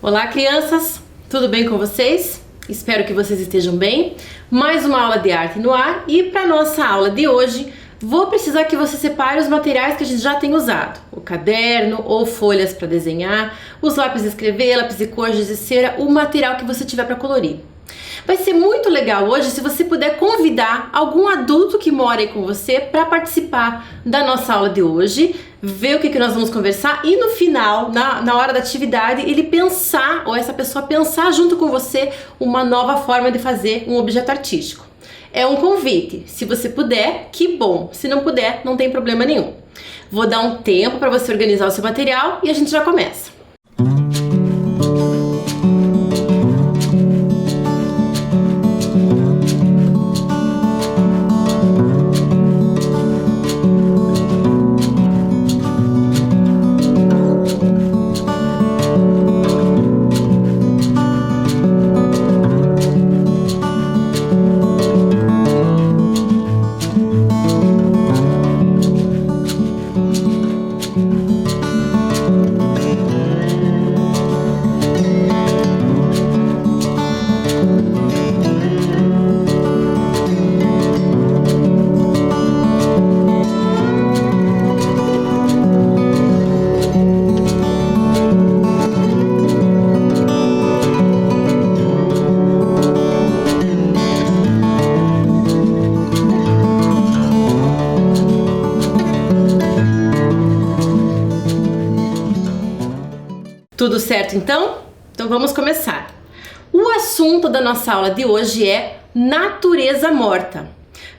Olá, crianças! Tudo bem com vocês? Espero que vocês estejam bem. Mais uma aula de arte no ar e para nossa aula de hoje vou precisar que você separe os materiais que a gente já tem usado. O caderno ou folhas para desenhar, os lápis de escrever, lápis de cor, giz de cera, o material que você tiver para colorir. Vai ser muito legal hoje se você puder convidar algum adulto que mora aí com você para participar da nossa aula de hoje, ver o que nós vamos conversar e no final, na hora da atividade, ele pensar, ou essa pessoa pensar junto com você uma nova forma de fazer um objeto artístico. É um convite, se você puder, que bom, se não puder, não tem problema nenhum. Vou dar um tempo para você organizar o seu material e a gente já começa. Tudo certo então? Então vamos começar. O assunto da nossa aula de hoje é natureza morta.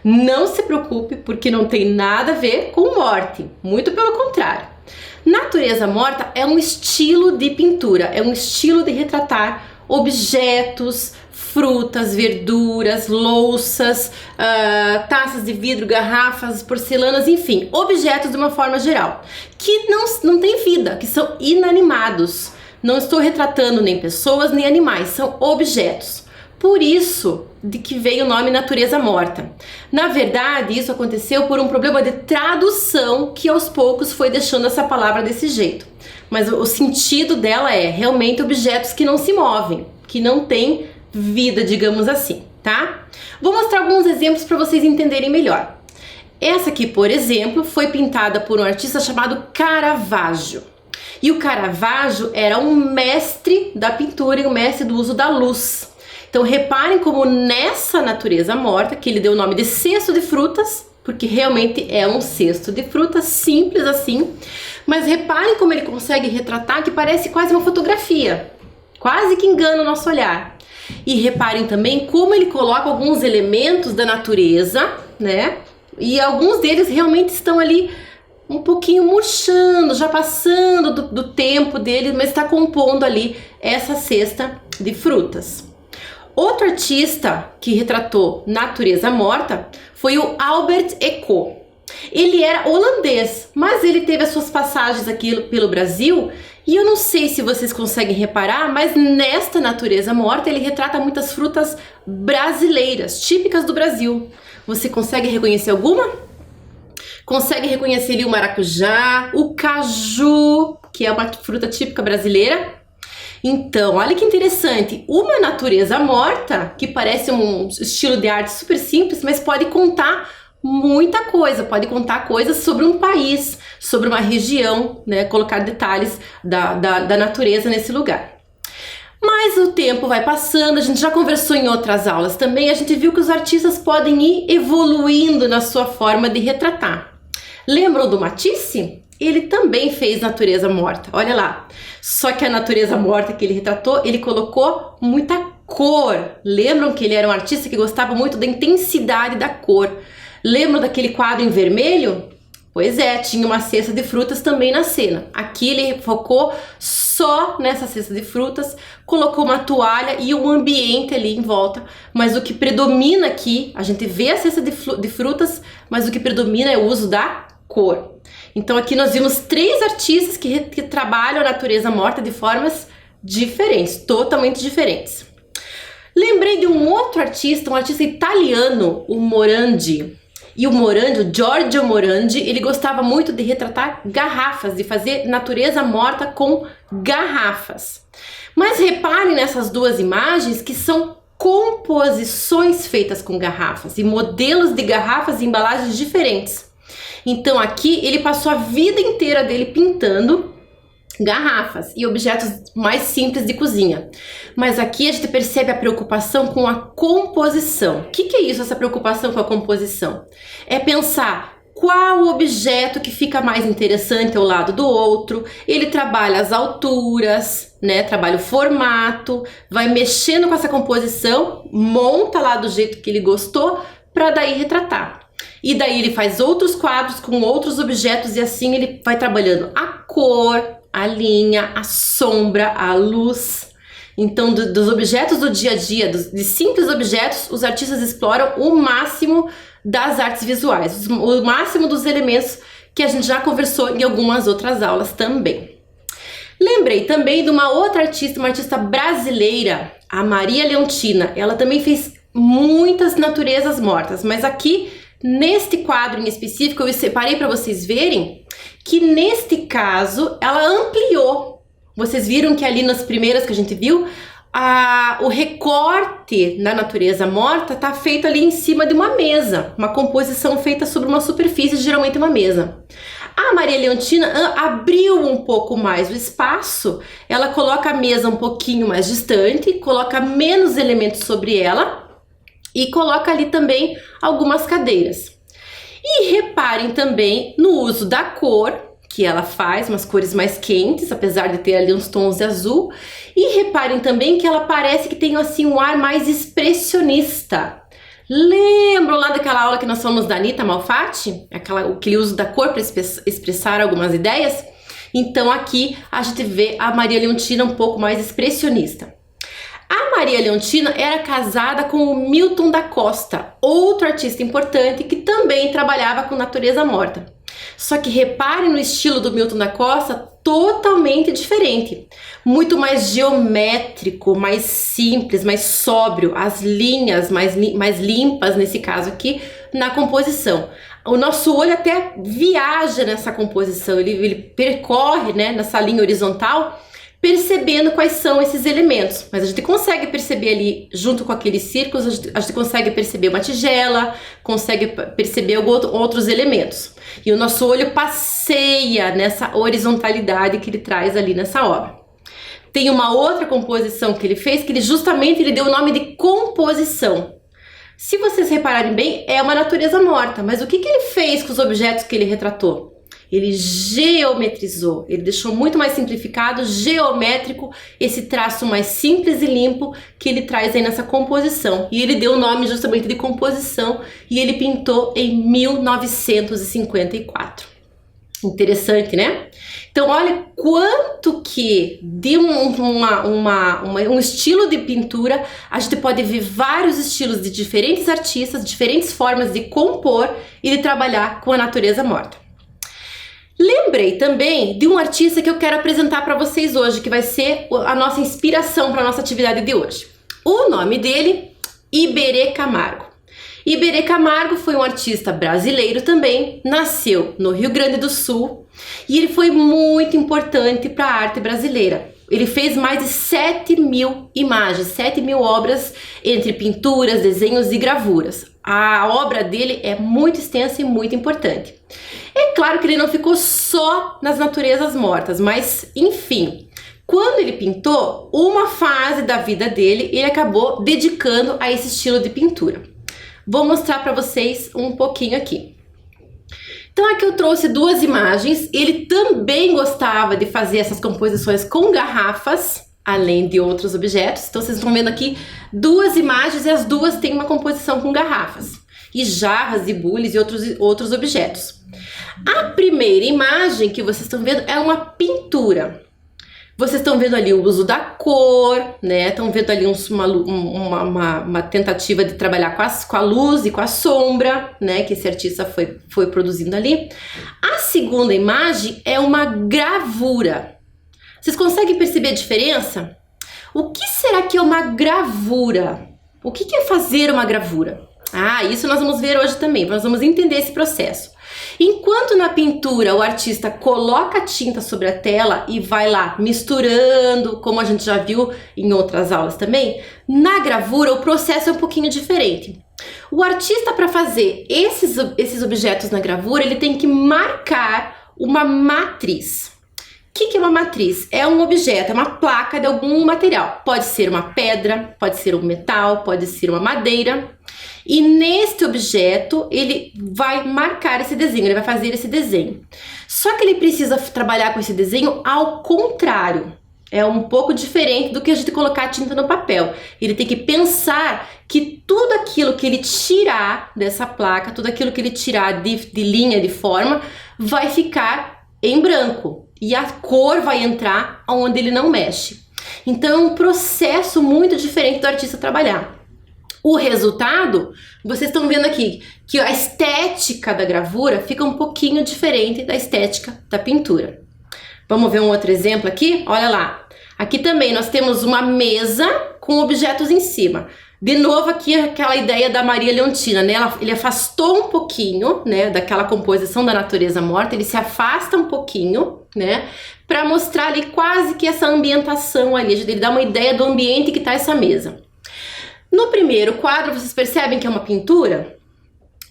Não se preocupe porque não tem nada a ver com morte, muito pelo contrário. Natureza morta é um estilo de pintura, é um estilo de retratar objetos, frutas, verduras, louças, taças de vidro, garrafas, porcelanas, enfim, objetos de uma forma geral, que não têm vida, que são inanimados. Não estou retratando nem pessoas nem animais, são objetos. Por isso de que veio o nome natureza morta. Na verdade, isso aconteceu por um problema de tradução que aos poucos foi deixando essa palavra desse jeito. Mas o sentido dela é realmente objetos que não se movem, que não têm vida, digamos assim, tá? Vou mostrar alguns exemplos para vocês entenderem melhor. Essa aqui, por exemplo, foi pintada por um artista chamado Caravaggio. E o Caravaggio era um mestre da pintura e um mestre do uso da luz. Então reparem como nessa natureza morta, que ele deu o nome de cesto de frutas, porque realmente é um cesto de frutas, simples assim, mas reparem como ele consegue retratar que parece quase uma fotografia, quase que engana o nosso olhar. E reparem também como ele coloca alguns elementos da natureza, né? E alguns deles realmente estão ali um pouquinho murchando, já passando do tempo dele, mas está compondo ali essa cesta de frutas. Outro artista que retratou natureza morta foi o Albert Eco. Ele era holandês, mas ele teve as suas passagens aqui pelo Brasil e eu não sei se vocês conseguem reparar, mas nesta natureza morta ele retrata muitas frutas brasileiras, típicas do Brasil. Você consegue reconhecer alguma? Consegue reconhecer ali o maracujá, o caju, que é uma fruta típica brasileira? Então, olha que interessante, uma natureza morta, que parece um estilo de arte super simples, mas pode contar muita coisa, pode contar coisas sobre um país, sobre uma região, né? Colocar detalhes da natureza nesse lugar. Mas o tempo vai passando, a gente já conversou em outras aulas também, a gente viu que os artistas podem ir evoluindo na sua forma de retratar. Lembram do Matisse? Ele também fez natureza morta, olha lá. Só que a natureza morta que ele retratou, ele colocou muita cor. Lembram que ele era um artista que gostava muito da intensidade da cor? Lembram daquele quadro em vermelho? Pois é, tinha uma cesta de frutas também na cena. Aqui ele focou só nessa cesta de frutas, colocou uma toalha e um ambiente ali em volta. Mas o que predomina aqui, a gente vê a cesta de frutas, mas o que predomina é o uso da cor. Então aqui nós vimos três artistas que trabalham a natureza morta de formas diferentes, totalmente diferentes. Lembrei de um outro artista, um artista italiano, o Morandi. E o Morandi, o Giorgio Morandi, ele gostava muito de retratar garrafas, de fazer natureza morta com garrafas. Mas reparem nessas duas imagens que são composições feitas com garrafas e modelos de garrafas e embalagens diferentes. Então aqui ele passou a vida inteira dele pintando garrafas e objetos mais simples de cozinha. Mas aqui a gente percebe a preocupação com a composição. O que é isso, essa preocupação com a composição? É pensar qual objeto que fica mais interessante ao lado do outro. Ele trabalha as alturas, né? Trabalha o formato, vai mexendo com essa composição, monta lá do jeito que ele gostou para daí retratar. E daí ele faz outros quadros com outros objetos e assim ele vai trabalhando a cor, a linha, a sombra, a luz. Então, dos objetos do dia a dia, de simples objetos, os artistas exploram o máximo das artes visuais, o máximo dos elementos que a gente já conversou em algumas outras aulas também. Lembrei também de uma outra artista, uma artista brasileira, a Maria Leontina. Ela também fez muitas naturezas mortas, mas aqui, neste quadro em específico, eu separei para vocês verem que neste caso ela ampliou. Vocês viram que ali nas primeiras que a gente viu, o recorte na natureza morta está feito ali em cima de uma mesa, uma composição feita sobre uma superfície, geralmente uma mesa. A Maria Leontina abriu um pouco mais o espaço, ela coloca a mesa um pouquinho mais distante, coloca menos elementos sobre ela e coloca ali também algumas cadeiras. E reparem também no uso da cor, que ela faz, umas cores mais quentes, apesar de ter ali uns tons de azul. E reparem também que ela parece que tem assim um ar mais expressionista. Lembram lá daquela aula que nós falamos da Anita Malfatti? Aquele uso da cor para expressar algumas ideias? Então aqui a gente vê a Maria Leontina um pouco mais expressionista. A Maria Leontina era casada com o Milton da Costa, outro artista importante que também trabalhava com natureza morta. Só que reparem no estilo do Milton da Costa, totalmente diferente. Muito mais geométrico, mais simples, mais sóbrio, as linhas mais limpas nesse caso aqui na composição. O nosso olho até viaja nessa composição, ele percorre, né, nessa linha horizontal, percebendo quais são esses elementos, mas a gente consegue perceber ali, junto com aqueles círculos, a gente consegue perceber uma tigela, consegue perceber outros elementos. E o nosso olho passeia nessa horizontalidade que ele traz ali nessa obra. Tem uma outra composição que ele fez, que ele justamente deu o nome de composição. Se vocês repararem bem, é uma natureza morta, mas o que ele fez com os objetos que ele retratou? Ele geometrizou, ele deixou muito mais simplificado, geométrico, esse traço mais simples e limpo que ele traz aí nessa composição. E ele deu o nome justamente de composição e ele pintou em 1954. Interessante, né? Então olha quanto que de um estilo de pintura a gente pode ver vários estilos de diferentes artistas, diferentes formas de compor e de trabalhar com a natureza morta. Lembrei também de um artista que eu quero apresentar para vocês hoje, que vai ser a nossa inspiração para a nossa atividade de hoje. O nome dele, Iberê Camargo. Iberê Camargo foi um artista brasileiro também, nasceu no Rio Grande do Sul e ele foi muito importante para a arte brasileira. Ele fez mais de 7.000 imagens, 7.000 obras entre pinturas, desenhos e gravuras. A obra dele é muito extensa e muito importante. É claro que ele não ficou só nas naturezas mortas, mas enfim, quando ele pintou, uma fase da vida dele, ele acabou dedicando a esse estilo de pintura. Vou mostrar para vocês um pouquinho aqui. Então aqui eu trouxe duas imagens. Ele também gostava de fazer essas composições com garrafas, além de outros objetos. Então vocês estão vendo aqui duas imagens e as duas têm uma composição com garrafas e jarras e bules e outros objetos. A primeira imagem que vocês estão vendo é uma pintura. Vocês estão vendo ali o uso da cor, né? Estão vendo ali uma tentativa de trabalhar com a luz e com a sombra, né? Que esse artista foi produzindo ali. A segunda imagem é uma gravura. Vocês conseguem perceber a diferença? O que será que é uma gravura? O que é fazer uma gravura? Ah, isso nós vamos ver hoje também. Nós vamos entender esse processo. Enquanto na pintura o artista coloca a tinta sobre a tela e vai lá misturando, como a gente já viu em outras aulas também, na gravura o processo é um pouquinho diferente. O artista, para fazer esses objetos na gravura, ele tem que marcar uma matriz. O que é uma matriz? É um objeto, é uma placa de algum material. Pode ser uma pedra, pode ser um metal, pode ser uma madeira. E neste objeto, ele vai marcar esse desenho, ele vai fazer esse desenho. Só que ele precisa trabalhar com esse desenho ao contrário. É um pouco diferente do que a gente colocar a tinta no papel. Ele tem que pensar que tudo aquilo que ele tirar dessa placa, tudo aquilo que ele tirar de linha, de forma, vai ficar em branco. E a cor vai entrar onde ele não mexe. Então é um processo muito diferente do artista trabalhar. O resultado, vocês estão vendo aqui que a estética da gravura fica um pouquinho diferente da estética da pintura. Vamos ver um outro exemplo aqui? Olha lá. Aqui também nós temos uma mesa com objetos em cima. De novo aqui aquela ideia da Maria Leontina, né? Ele afastou um pouquinho, né, daquela composição da natureza morta, ele se afasta um pouquinho, né, para mostrar ali quase que essa ambientação ali, ele dá uma ideia do ambiente que tá essa mesa. No primeiro quadro, vocês percebem que é uma pintura?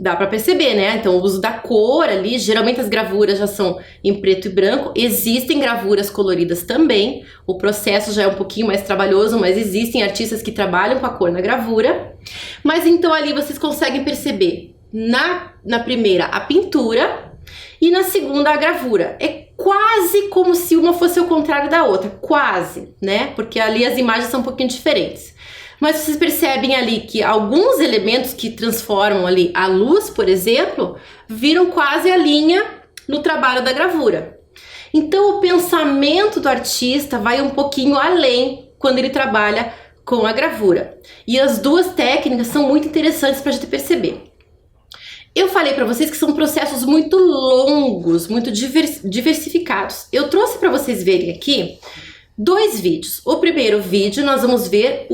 Dá para perceber, né? Então, o uso da cor ali, geralmente as gravuras já são em preto e branco, existem gravuras coloridas também, o processo já é um pouquinho mais trabalhoso, mas existem artistas que trabalham com a cor na gravura. Mas então ali vocês conseguem perceber na primeira a pintura e na segunda a gravura. É quase como se uma fosse o contrário da outra, quase, né? Porque ali as imagens são um pouquinho diferentes. Mas vocês percebem ali que alguns elementos que transformam ali a luz, por exemplo, viram quase a linha no trabalho da gravura. Então o pensamento do artista vai um pouquinho além quando ele trabalha com a gravura. E as duas técnicas são muito interessantes para a gente perceber. Eu falei para vocês que são processos muito longos, muito diversificados. Eu trouxe para vocês verem aqui 2 vídeos. O primeiro vídeo nós vamos ver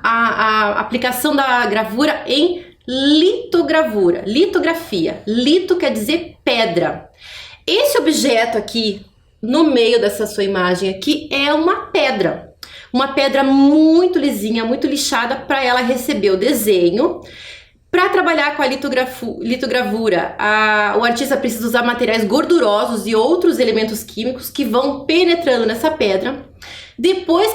a aplicação da gravura em litogravura, litografia. Lito quer dizer pedra. Esse objeto aqui, no meio dessa sua imagem aqui, é uma pedra muito lisinha, muito lixada para ela receber o desenho. Para trabalhar com a litogravura, o artista precisa usar materiais gordurosos e outros elementos químicos que vão penetrando nessa pedra. Depois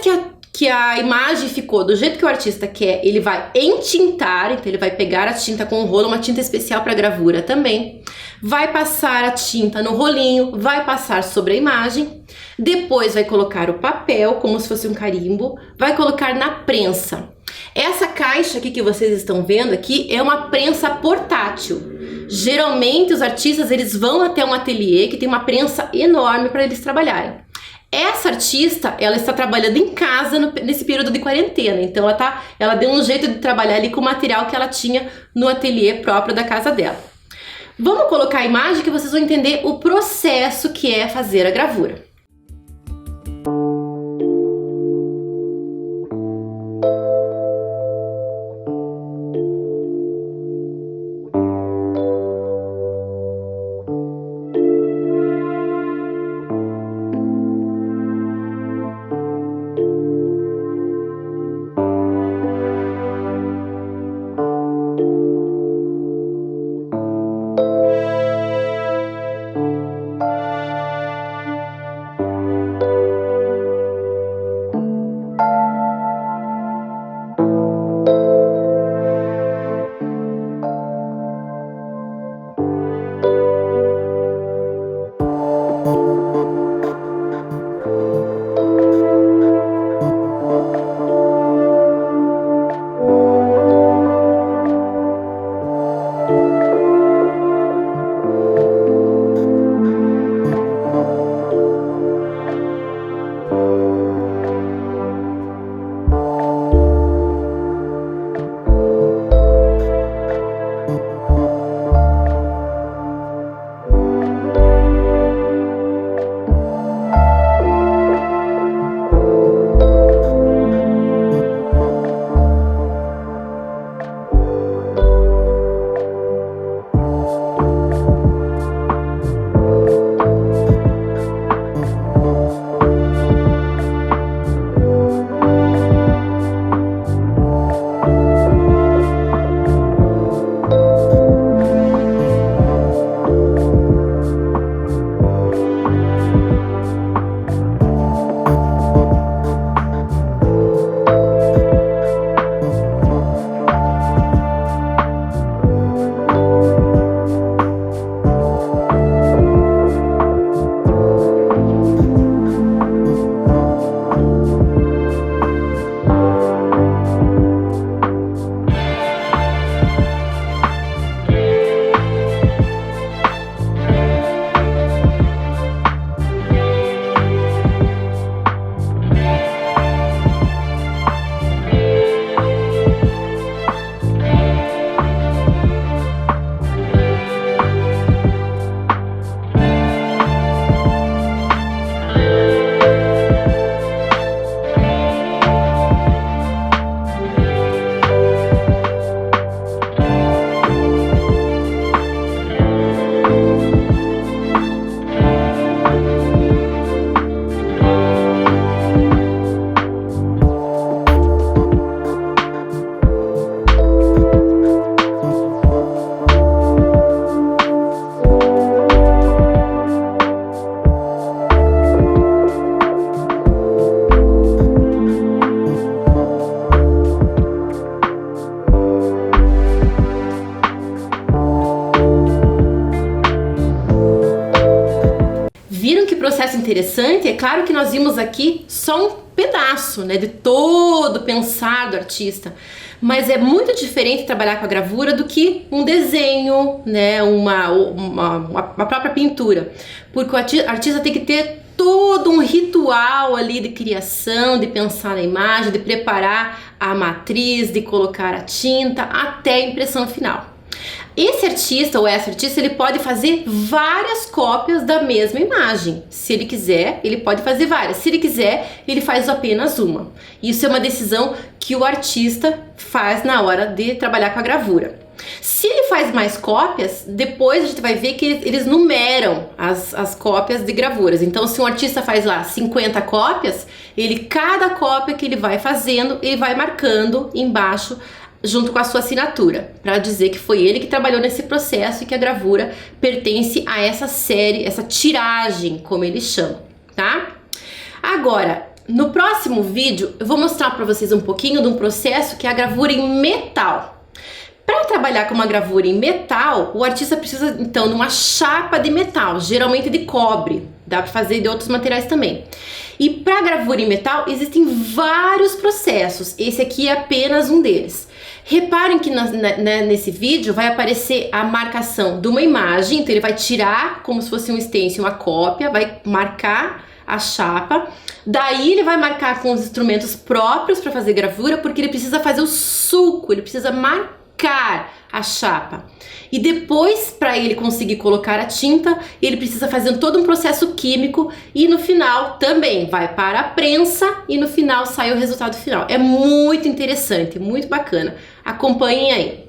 que a imagem ficou do jeito que o artista quer, ele vai entintar, então ele vai pegar a tinta com um rolo, uma tinta especial para gravura também, vai passar a tinta no rolinho, vai passar sobre a imagem, depois vai colocar o papel, como se fosse um carimbo, vai colocar na prensa. Essa caixa aqui que vocês estão vendo aqui é uma prensa portátil. Geralmente os artistas eles vão até um ateliê que tem uma prensa enorme para eles trabalharem. Essa artista, ela está trabalhando em casa nesse período de quarentena, então ela deu um jeito de trabalhar ali com o material que ela tinha no ateliê próprio da casa dela. Vamos colocar a imagem que vocês vão entender o processo que é fazer a gravura. interessante, é claro que nós vimos aqui só um pedaço, né, de todo o pensar do artista, mas é muito diferente trabalhar com a gravura do que um desenho, né, uma própria pintura, porque o artista tem que ter todo um ritual ali de criação, de pensar na imagem, de preparar a matriz, de colocar a tinta até a impressão final. Esse artista ou essa artista, ele pode fazer várias cópias da mesma imagem. Se ele quiser, ele pode fazer várias. Se ele quiser, ele faz apenas uma. Isso é uma decisão que o artista faz na hora de trabalhar com a gravura. Se ele faz mais cópias, depois a gente vai ver que eles numeram as cópias de gravuras. Então, se um artista faz lá 50 cópias, cada cópia que ele vai fazendo, ele vai marcando embaixo junto com a sua assinatura, para dizer que foi ele que trabalhou nesse processo e que a gravura pertence a essa série, essa tiragem, como eles chamam, tá? Agora, no próximo vídeo, eu vou mostrar para vocês um pouquinho de um processo que é a gravura em metal. Para trabalhar com uma gravura em metal, o artista precisa então de uma chapa de metal, geralmente de cobre, dá para fazer de outros materiais também. E para gravura em metal existem vários processos, esse aqui é apenas um deles. Reparem que nesse vídeo vai aparecer a marcação de uma imagem, então ele vai tirar como se fosse um stencil, uma cópia, vai marcar a chapa, daí ele vai marcar com os instrumentos próprios para fazer gravura, porque ele precisa fazer o sulco, ele precisa marcar a chapa. E depois, para ele conseguir colocar a tinta, ele precisa fazer todo um processo químico e no final também vai para a prensa e no final sai o resultado final. É muito interessante, muito bacana. Acompanhem aí.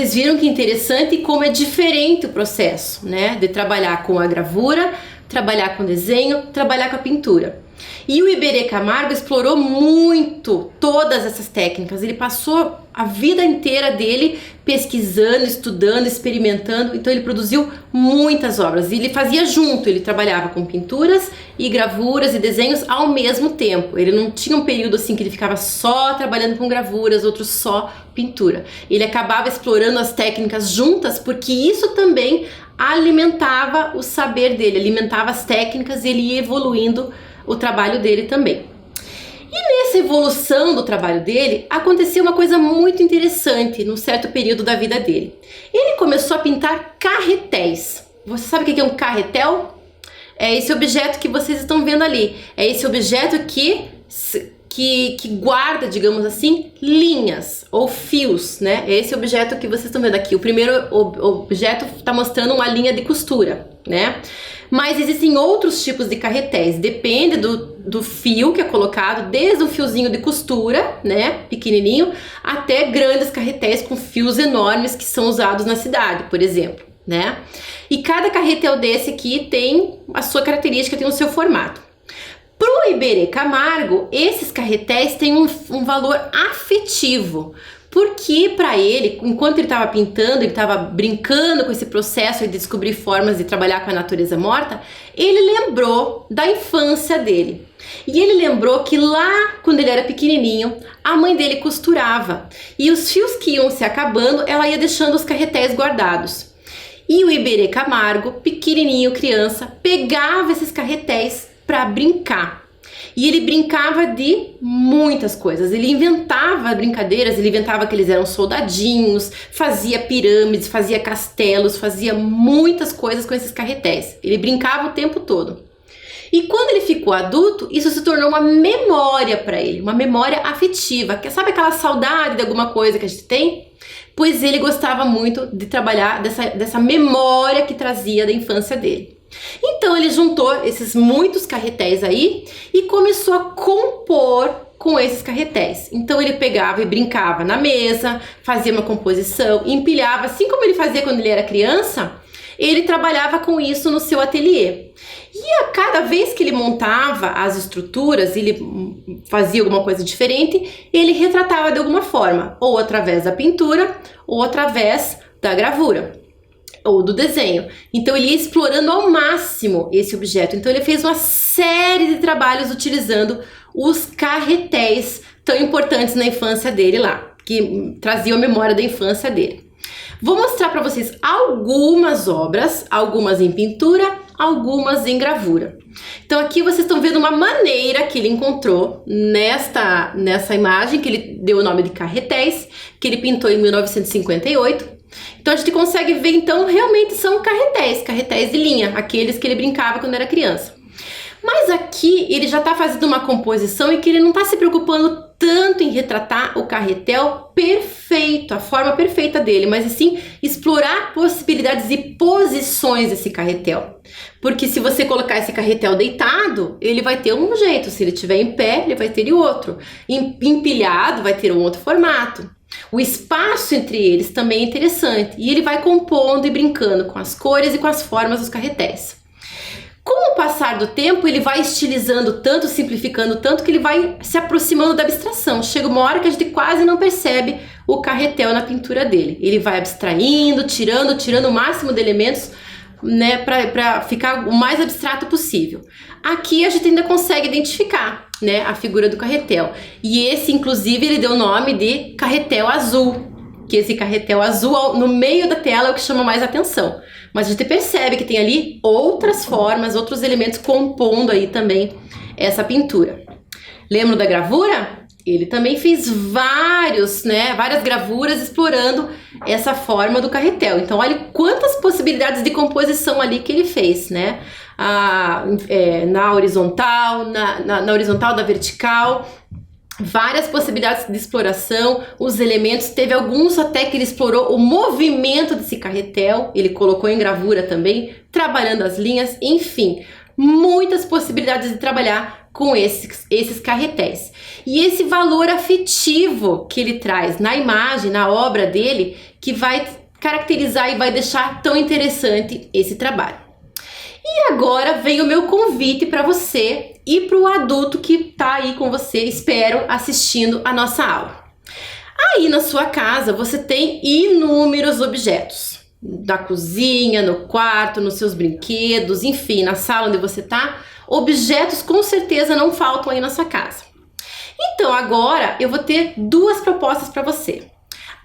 vocês viram que interessante e como é diferente o processo, né? De trabalhar com a gravura, trabalhar com desenho, trabalhar com a pintura. E o Iberê Camargo explorou muito todas essas técnicas. Ele passou a vida inteira dele pesquisando, estudando, experimentando. Então ele produziu muitas obras. E ele fazia junto, ele trabalhava com pinturas e gravuras e desenhos ao mesmo tempo. Ele não tinha um período assim que ele ficava só trabalhando com gravuras, outro só pintura. Ele acabava explorando as técnicas juntas, porque isso também alimentava o saber dele, alimentava as técnicas e ele ia evoluindo o trabalho dele também. E nessa evolução do trabalho dele, aconteceu uma coisa muito interessante num certo período da vida dele. Ele começou a pintar carretéis. Você sabe o que é um carretel? É esse objeto que vocês estão vendo ali. É esse objeto que guarda, digamos assim, linhas ou fios, né? É esse objeto que vocês estão vendo aqui. O primeiro objeto está mostrando uma linha de costura, né? Mas existem outros tipos de carretéis, depende do fio que é colocado, desde o fiozinho de costura, né, pequenininho, até grandes carretéis com fios enormes que são usados na cidade, por exemplo, né? E cada carretel desse aqui tem a sua característica, tem o seu formato. Para o Iberê Camargo, esses carretéis têm um valor afetivo, porque para ele, enquanto ele estava pintando, ele estava brincando com esse processo de descobrir formas de trabalhar com a natureza morta, ele lembrou da infância dele. E ele lembrou que lá, quando ele era pequenininho, a mãe dele costurava. E os fios que iam se acabando, ela ia deixando os carretéis guardados. E o Iberê Camargo, pequenininho, criança, pegava esses carretéis para brincar. E ele brincava de muitas coisas, ele inventava brincadeiras, ele inventava que eles eram soldadinhos, fazia pirâmides, fazia castelos, fazia muitas coisas com esses carretéis. Ele brincava o tempo todo. E quando ele ficou adulto, isso se tornou uma memória para ele, uma memória afetiva. Sabe aquela saudade de alguma coisa que a gente tem? Pois ele gostava muito de trabalhar dessa memória que trazia da infância dele. Então ele juntou esses muitos carretéis aí e começou a compor com esses carretéis. Então ele pegava e brincava na mesa, fazia uma composição, empilhava, assim como ele fazia quando ele era criança, ele trabalhava com isso no seu ateliê. E a cada vez que ele montava as estruturas, ele fazia alguma coisa diferente, ele retratava de alguma forma, ou através da pintura, ou através da gravura, ou do desenho. Então ele ia explorando ao máximo esse objeto. Então ele fez uma série de trabalhos utilizando os carretéis tão importantes na infância dele lá, que traziam a memória da infância dele. Vou mostrar para vocês algumas obras, algumas em pintura, algumas em gravura. Então aqui vocês estão vendo uma maneira que ele encontrou nessa imagem, que ele deu o nome de carretéis, que ele pintou em 1958. Então a gente consegue ver, então, realmente são carretéis de linha, aqueles que ele brincava quando era criança. Mas aqui ele já está fazendo uma composição em que ele não está se preocupando tanto em retratar o carretel perfeito, a forma perfeita dele, mas sim explorar possibilidades e posições desse carretel. Porque se você colocar esse carretel deitado, ele vai ter um jeito, se ele estiver em pé, ele vai ter outro. Empilhado, vai ter um outro formato. O espaço entre eles também é interessante e ele vai compondo e brincando com as cores e com as formas dos carretéis. Com o passar do tempo, ele vai estilizando tanto, simplificando tanto, que ele vai se aproximando da abstração. Chega uma hora que a gente quase não percebe o carretel na pintura dele. Ele vai abstraindo, tirando o máximo de elementos, né, para ficar o mais abstrato possível. Aqui a gente ainda consegue identificar, né, a figura do carretel. E esse, inclusive, ele deu o nome de carretel azul. Que esse carretel azul no meio da tela é o que chama mais atenção. Mas a gente percebe que tem ali outras formas, outros elementos compondo aí também essa pintura. Lembram da gravura? Ele também fez várias gravuras explorando essa forma do carretel. Então, olha quantas possibilidades de composição ali que ele fez, né? Na horizontal, na horizontal, da vertical. Várias possibilidades de exploração, os elementos, teve alguns até que ele explorou o movimento desse carretel, ele colocou em gravura também, trabalhando as linhas, enfim, muitas possibilidades de trabalhar com esses carretéis. E esse valor afetivo que ele traz na imagem, na obra dele, que vai caracterizar e vai deixar tão interessante esse trabalho. E agora vem o meu convite para você e para o adulto que está aí com você, espero, assistindo a nossa aula. Aí na sua casa você tem inúmeros objetos, da cozinha, no quarto, nos seus brinquedos, enfim, na sala onde você está, objetos com certeza não faltam aí na sua casa. Então agora eu vou ter duas propostas para você.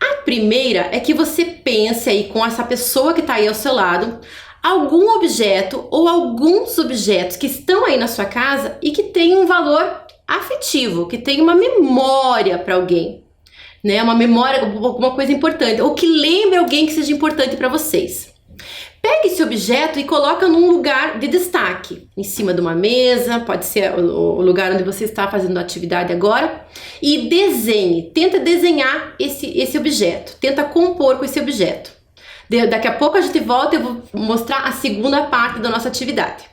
A primeira é que você pense aí com essa pessoa que está aí ao seu lado, algum objeto ou alguns objetos que estão aí na sua casa e que tem um valor afetivo, que tem uma memória para alguém, né? Uma memória, alguma coisa importante, ou que lembre alguém que seja importante para vocês. Pegue esse objeto e coloca num lugar de destaque, em cima de uma mesa, pode ser o lugar onde você está fazendo a atividade agora, e desenhe, tenta desenhar esse objeto, tenta compor com esse objeto. Daqui a pouco a gente volta e eu vou mostrar a segunda parte da nossa atividade.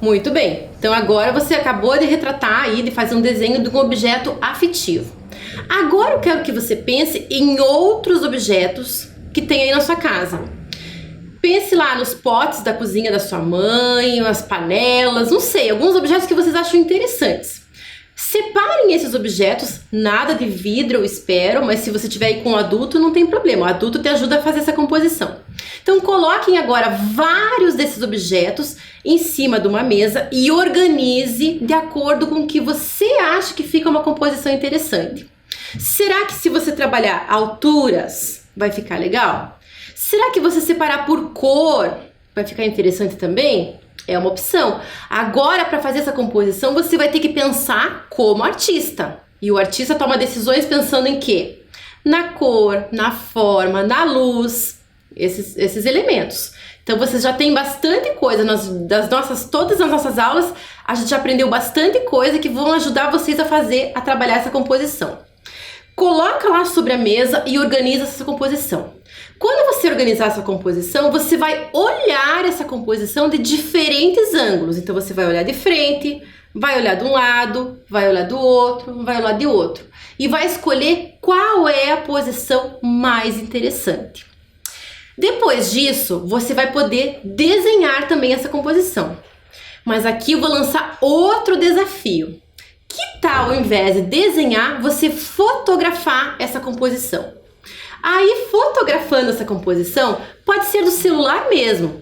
Muito bem. Então agora você acabou de retratar aí, de fazer um desenho de um objeto afetivo. Agora eu quero que você pense em outros objetos que tem aí na sua casa. Pense lá nos potes da cozinha da sua mãe, as panelas, não sei, alguns objetos que vocês acham interessantes. Separem esses objetos, nada de vidro eu espero, mas se você tiver aí com um adulto não tem problema, o adulto te ajuda a fazer essa composição. Então coloquem agora vários desses objetos em cima de uma mesa e organize de acordo com o que você acha que fica uma composição interessante. Será que se você trabalhar alturas vai ficar legal? Será que você separar por cor vai ficar interessante também? É uma opção. Agora, para fazer essa composição, você vai ter que pensar como artista. E o artista toma decisões pensando em quê? Na cor, na forma, na luz, esses elementos. Então, você já tem bastante coisa todas as nossas aulas, a gente já aprendeu bastante coisa que vão ajudar vocês a trabalhar essa composição. Coloca lá sobre a mesa e organiza essa composição. Quando você organizar essa composição, você vai olhar essa composição de diferentes ângulos. Então você vai olhar de frente, vai olhar de um lado, vai olhar do outro, vai olhar de outro. E vai escolher qual é a posição mais interessante. Depois disso, você vai poder desenhar também essa composição. Mas aqui eu vou lançar outro desafio. Que tal, ao invés de desenhar, você fotografar essa composição? Aí, fotografando essa composição, pode ser do celular mesmo.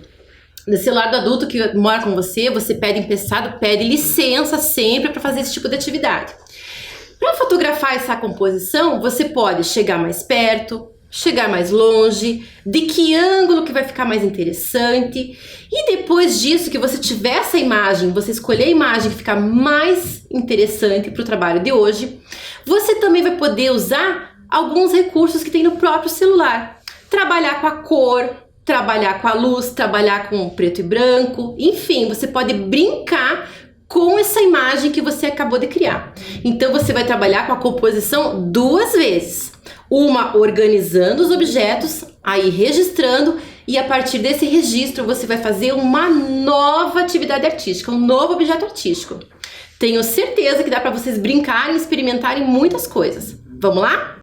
Do celular do adulto que mora com você, você pede emprestado, pede licença sempre para fazer esse tipo de atividade. Para fotografar essa composição, você pode chegar mais perto, chegar mais longe, de que ângulo que vai ficar mais interessante. E depois disso, que você tiver essa imagem, você escolher a imagem que fica mais interessante para o trabalho de hoje, você também vai poder usar alguns recursos que tem no próprio celular. Trabalhar com a cor, trabalhar com a luz, trabalhar com preto e branco, enfim, você pode brincar com essa imagem que você acabou de criar. Então você vai trabalhar com a composição duas vezes. Uma organizando os objetos, aí registrando, e a partir desse registro você vai fazer uma nova atividade artística, um novo objeto artístico. Tenho certeza que dá para vocês brincarem e experimentarem muitas coisas. Vamos lá?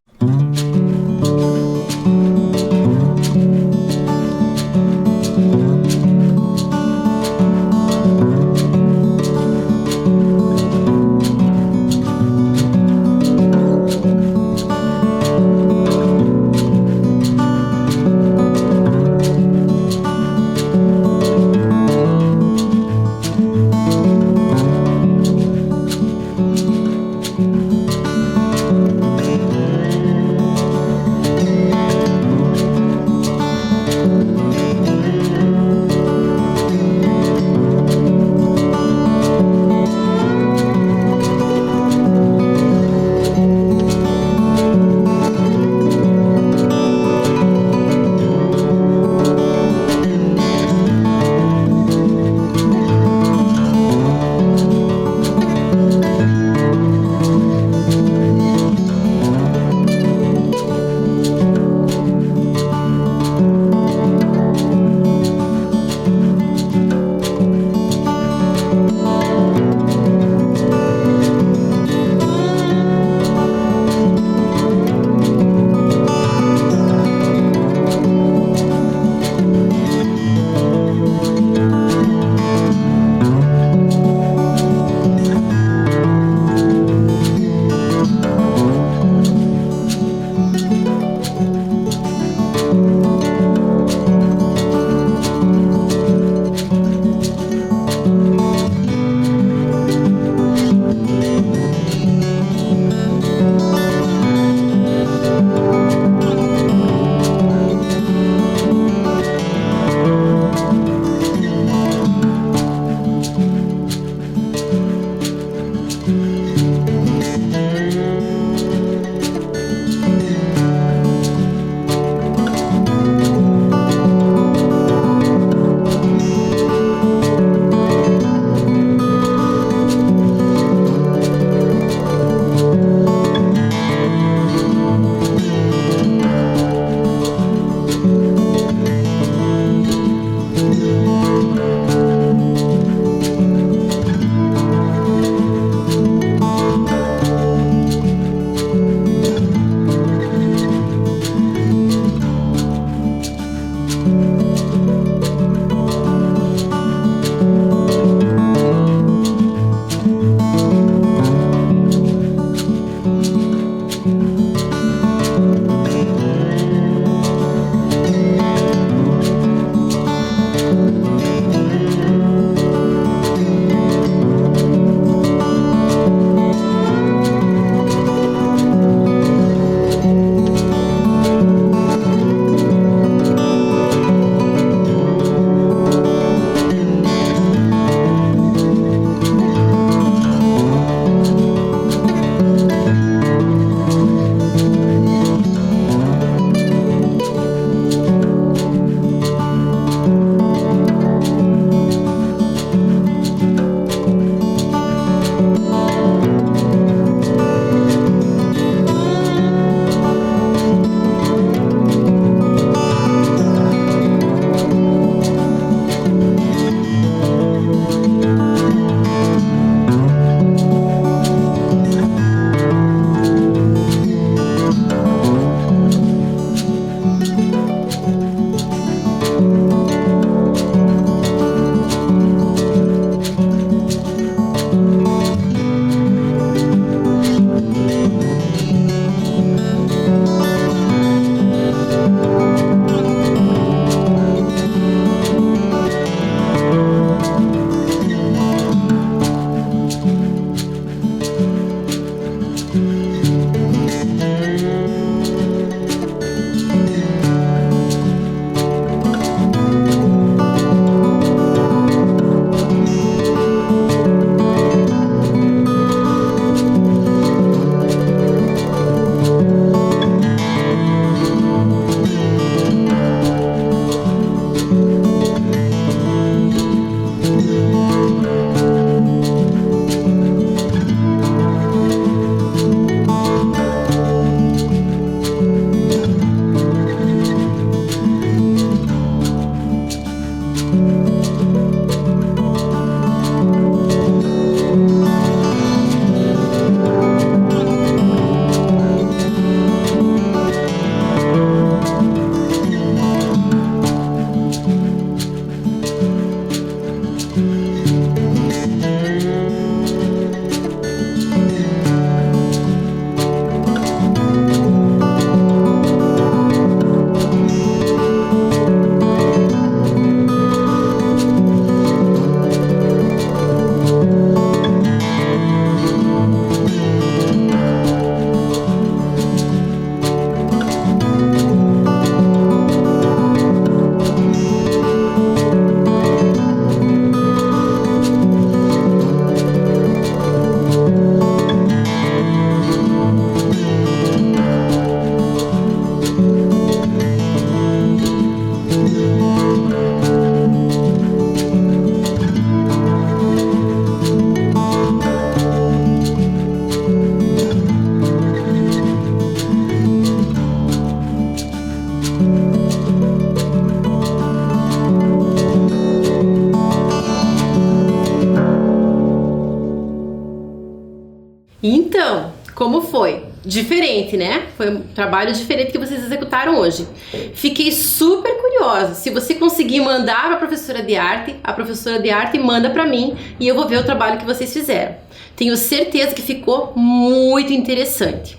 Então, como foi? Diferente, né? Foi um trabalho diferente que vocês executaram hoje. Fiquei super curiosa. Se você conseguir mandar para a professora de arte manda para mim e eu vou ver o trabalho que vocês fizeram. Tenho certeza que ficou muito interessante.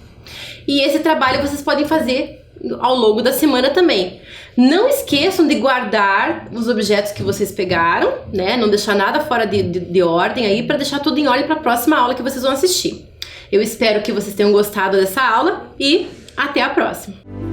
E esse trabalho vocês podem fazer ao longo da semana também. Não esqueçam de guardar os objetos que vocês pegaram, né? Não deixar nada fora de ordem aí, para deixar tudo em ordem para a próxima aula que vocês vão assistir. Eu espero que vocês tenham gostado dessa aula e até a próxima!